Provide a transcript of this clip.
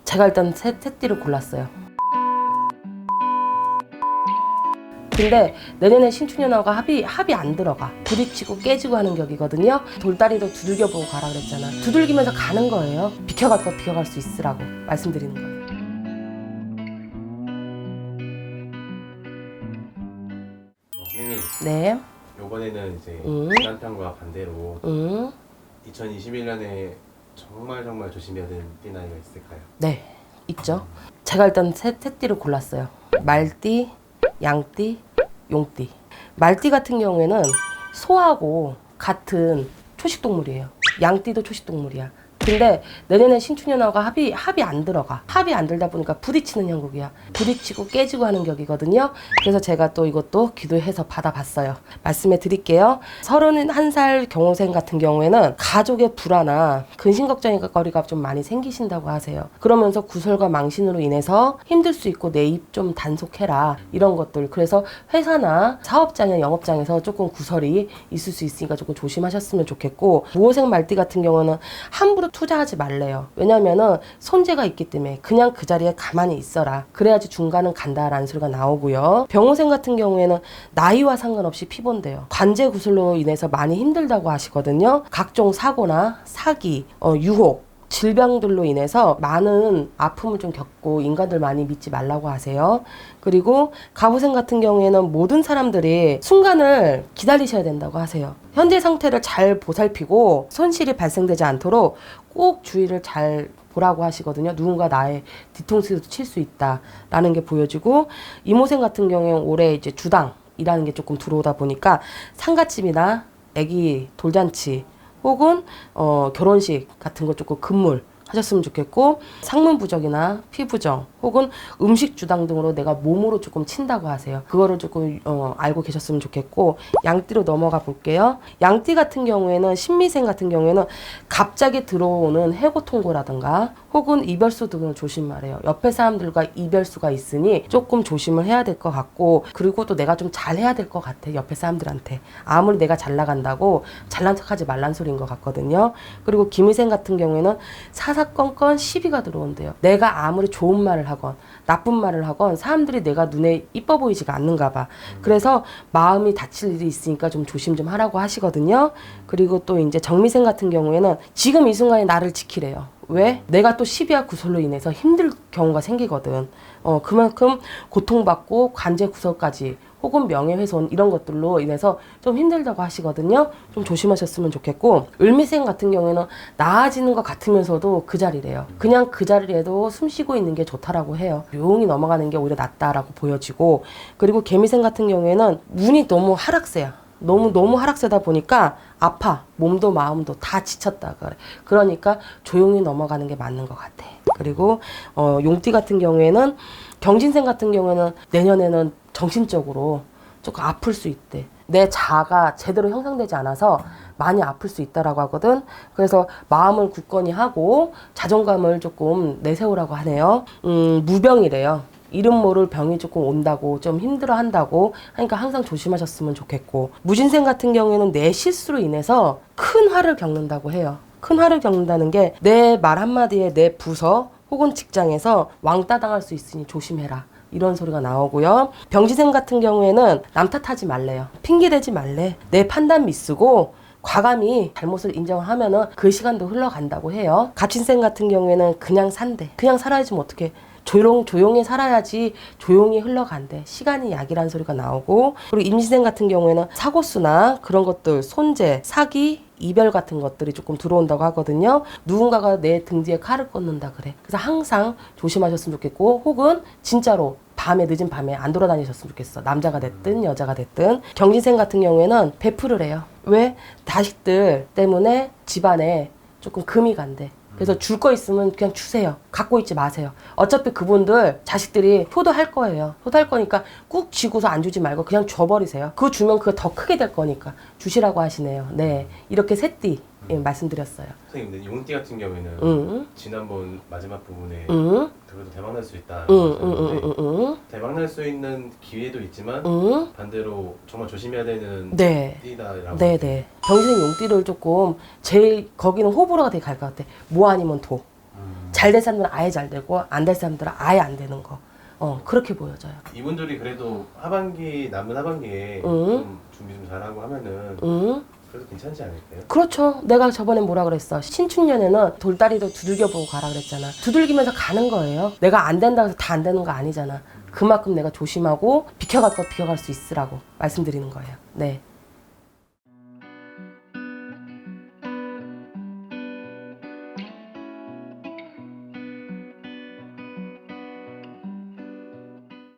제가 일단 새띠를 골랐어요. 근데 내년에 신축년하고 합이 안 들어가. 부딪히고 깨지고 하는 격이거든요. 돌다리도 두들겨보고 가라 그랬잖아. 두들기면서 가는 거예요. 비켜갈 거 비켜갈 수 있으라고 말씀드리는 거예요. 선생님, 네. 요번에는 이제 지난 편과 반대로 2021년에 정말 조심해야 되는 띠나이가 있을까요? 네, 있죠. 제가 일단 새띠를 골랐어요. 말띠, 양띠, 용띠. 말띠 같은 경우에는 소하고 같은 초식동물이에요. 양띠도 초식동물이야. 근데 내년에 신축년하고 합이 안 들어가. 합이 안 들다 보니까 부딪히는 형국이야. 부딪히고 깨지고 하는 격이거든요. 그래서 제가 또 이것도 기도해서 받아봤어요. 말씀해 드릴게요. 31살 경호생 같은 경우에는 가족의 불화나 근심걱정거리가 좀 많이 생기신다고 하세요. 그러면서 구설과 망신으로 인해서 힘들 수 있고 내 입 좀 단속해라. 이런 것들. 그래서 회사나 사업장이나 영업장에서 조금 구설이 있을 수 있으니까 조금 조심하셨으면 좋겠고, 무호생 말띠 같은 경우는 함부로 투자하지 말래요. 왜냐면은 손재가 있기 때문에 그냥 그 자리에 가만히 있어라. 그래야지 중간은 간다라는 소리가 나오고요. 병호생 같은 경우에는 나이와 상관없이 피본대요. 관제 구술로 인해서 많이 힘들다고 하시거든요. 각종 사고나 사기, 유혹, 질병들로 인해서 많은 아픔을 좀 겪고 인간들 많이 믿지 말라고 하세요. 그리고 갑오생 같은 경우에는 모든 사람들이 순간을 기다리셔야 된다고 하세요. 현재 상태를 잘 보살피고 손실이 발생되지 않도록 꼭 주의를 잘 보라고 하시거든요. 누군가 나의 뒤통수도 칠 수 있다라는 게 보여지고, 이모생 같은 경우에는 올해 이제 주당이라는 게 조금 들어오다 보니까 상갓집이나 애기 돌잔치 혹은 결혼식 같은 거 조금 금물 하셨으면 좋겠고, 상문부적이나 피부정 혹은 음식 주당 등으로 내가 몸으로 조금 친다고 하세요. 그거를 조금 알고 계셨으면 좋겠고, 양띠로 넘어가 볼게요. 양띠 같은 경우에는 신미생 같은 경우에는 갑자기 들어오는 해고통고라든가 혹은 이별수 등을 조심하래요. 옆에 사람들과 이별수가 있으니 조금 조심을 해야 될 것 같고, 그리고 또 내가 좀 잘해야 될 것 같아. 옆에 사람들한테 아무리 내가 잘 나간다고 잘난 척하지 말란 소리인 것 같거든요. 그리고 김희생 같은 경우에는 사사건건 시비가 들어온대요. 내가 아무리 좋은 말을 하건 나쁜 말을 하건 사람들이 내가 눈에 이뻐 보이지가 않는가 봐. 그래서 마음이 다칠 일이 있으니까 좀 조심 좀 하라고 하시거든요. 그리고 또 이제 정미생 같은 경우에는 지금 이 순간에 나를 지키래요. 왜? 내가 또 시비와 구설로 인해서 힘들 경우가 생기거든. 그만큼 고통받고 관제 구설까지 혹은 명예훼손 이런 것들로 인해서 좀 힘들다고 하시거든요. 좀 조심하셨으면 좋겠고, 을미생 같은 경우에는 나아지는 것 같으면서도 그 자리래요. 그냥 그 자리에도 숨 쉬고 있는 게 좋다라고 해요. 조용히 넘어가는 게 오히려 낫다라고 보여지고, 그리고 개미생 같은 경우에는 운이 너무 하락세야. 너무 하락세다 보니까 아파. 몸도 마음도 다 지쳤다 그래. 그러니까 조용히 넘어가는 게 맞는 것 같아. 그리고 용띠 같은 경우에는, 경진생 같은 경우에는 내년에는 정신적으로 조금 아플 수 있대. 내 자아가 제대로 형성되지 않아서 많이 아플 수 있다라고 하거든. 그래서 마음을 굳건히 하고 자존감을 조금 내세우라고 하네요. 무병이래요. 이름 모를 병이 조금 온다고, 좀 힘들어 한다고 하니까 항상 조심하셨으면 좋겠고, 무진생 같은 경우에는 내 실수로 인해서 큰 화를 겪는다고 해요. 큰 화를 겪는다는 게 내 말 한마디에 내 부서 혹은 직장에서 왕따 당할 수 있으니 조심해라. 이런 소리가 나오고요. 병지생 같은 경우에는 남 탓하지 말래요. 핑계대지 말래. 내 판단 미쓰고 과감히 잘못을 인정하면은 그 시간도 흘러간다고 해요. 갑신생 같은 경우에는 그냥 산대. 그냥 살아야지 뭐 어떡해. 조용히 살아야지 조용히 흘러간대. 시간이 약이라는 소리가 나오고, 그리고 임신생 같은 경우에는 사고수나 그런 것들, 손재, 사기, 이별 같은 것들이 조금 들어온다고 하거든요. 누군가가 내 등 뒤에 칼을 꽂는다 그래. 그래서 항상 조심하셨으면 좋겠고, 혹은 진짜로 늦은 밤에 안 돌아다니셨으면 좋겠어. 남자가 됐든 여자가 됐든. 경진생 같은 경우에는 베풀을 해요. 왜? 자식들 때문에 집안에 조금 금이 간대. 그래서 줄 거 있으면 그냥 주세요. 갖고 있지 마세요. 어차피 그분들 자식들이 효도할 거예요. 효도할 거니까 꾹 쥐고서 안 주지 말고 그냥 줘버리세요. 그거 주면 그거 더 크게 될 거니까 주시라고 하시네요. 네, 이렇게 새띠 말씀드렸어요. 선생님, 근데 용띠 같은 경우에는 지난번 마지막 부분에 그래도 대박날 수 있다. 대박날 수 있는 기회도 있지만 반대로 정말 조심해야 되는 띠다라고. 네네. 병신의 용띠를 조금 제일 거기는 호불호가 되게 갈 것 같아. 뭐 아니면 도. 잘 된 사람들은 아예 잘 되고 안 될 사람들은 아예 안 되는 거. 그렇게 보여져요. 이분들이 그래도 남은 하반기에 좀 준비 좀 잘하고 하면은 그래도 괜찮지 않을까요? 그렇죠. 내가 저번에 뭐라 그랬어. 신축년에는 돌다리도 두들겨보고 가라 그랬잖아. 두들기면서 가는 거예요. 내가 안 된다고 해서 다 안 되는 거 아니잖아. 그만큼 내가 조심하고 비켜갈 거 비켜갈 수 있으라고 말씀드리는 거예요. 네.